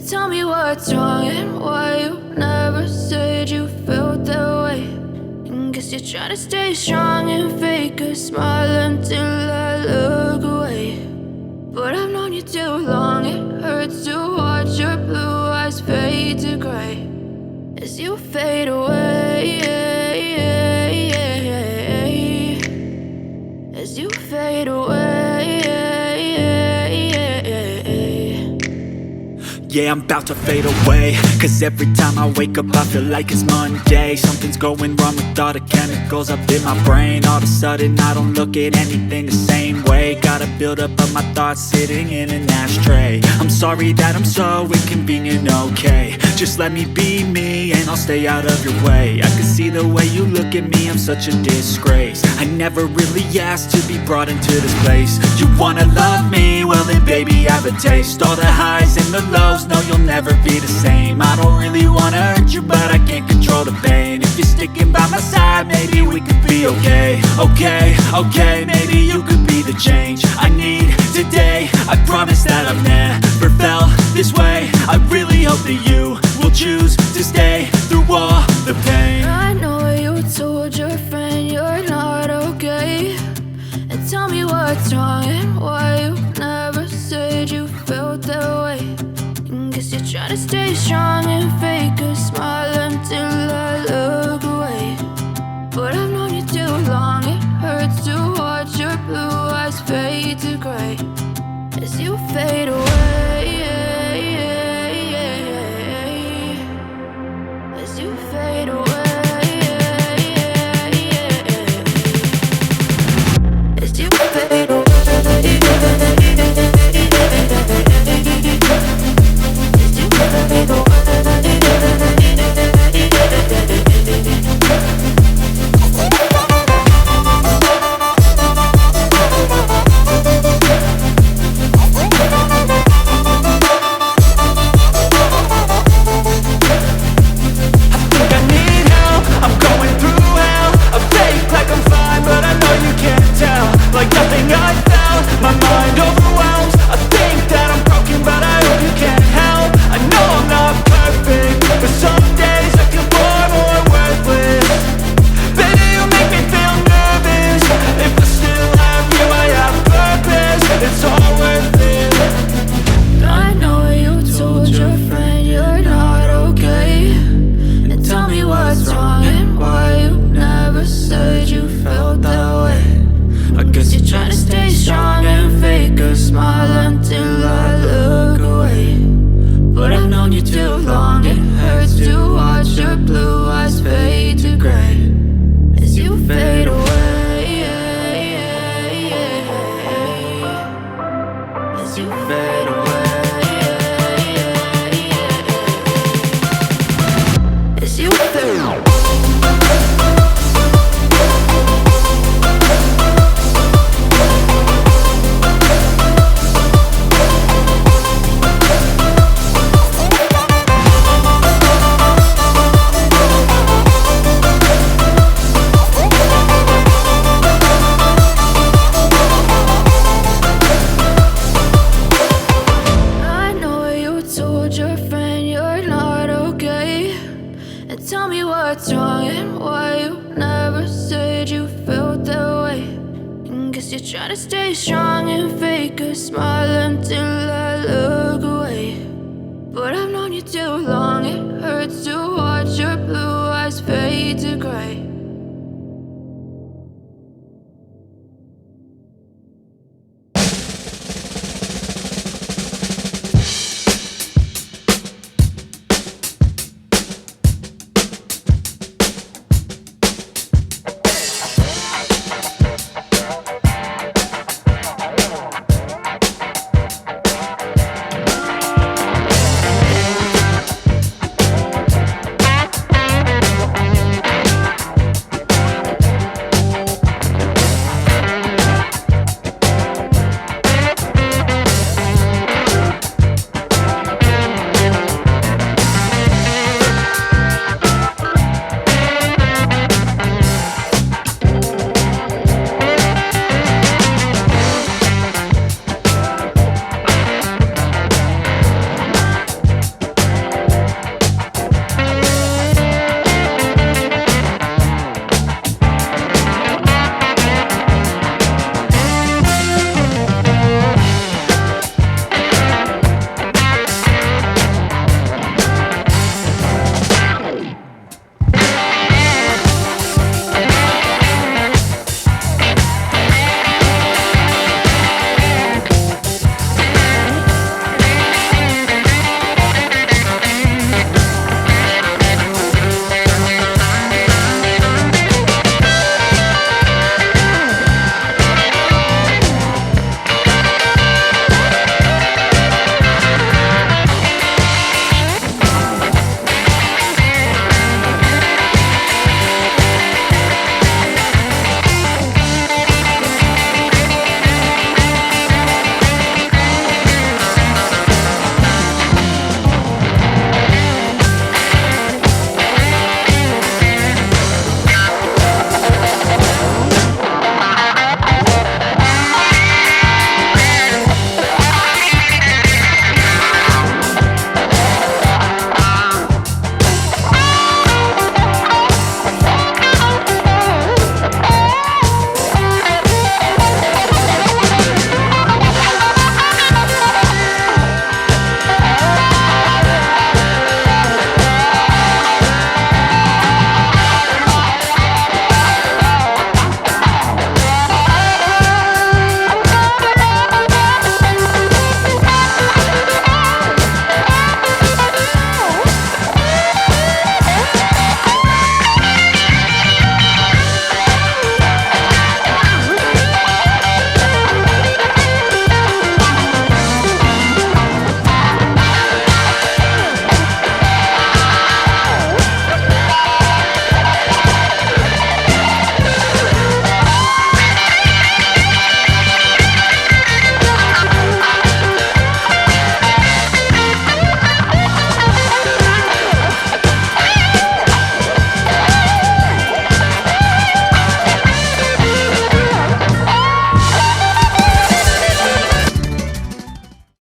Tell me what's wrong and why you never said you felt that way. And guess you're trying to stay strong and fake a smile until I look away. But I've known you too long, it hurts to watch your blue eyes fade to gray as you fade away, as you fade away. Yeah, I'm about to fade away, cause every time I wake up I feel like it's Monday. Something's going wrong with all the chemicals up in my brain. All of a sudden I don't look at anything the same way. Got a buildup of my thoughts sitting in an ashtray. I'm sorry that I'm so inconvenient, okay. Just let me be me and I'll stay out of your way. I can see the way you look at me, I'm such a disgrace. I never really asked to be brought into this place. You wanna love me? Well then baby have a taste. All the highs and the lows, no, you'll never be the same. I don't really wanna hurt you, but I can't control the pain. If you're sticking by my side, maybe we could be okay. Okay, maybe you could be the change I need today. I promise that I've never felt this way. I really hope that you will choose to stay through all the pain. I know you told your friend you're not okay. And tell me what's wrong and why you never said you felt that way. Guess you're trying to stay strong and fake a smile until I look away. But I've known you too long, it hurts to watch your blue eyes fade to gray as you fade away, as you fade away, as you fade away. Tell me what's wrong and why you never said you felt that way. And guess you're trying to stay strong and fake a smile until I look away. But I've known you too long, it hurts to watch your blue eyes fade to gray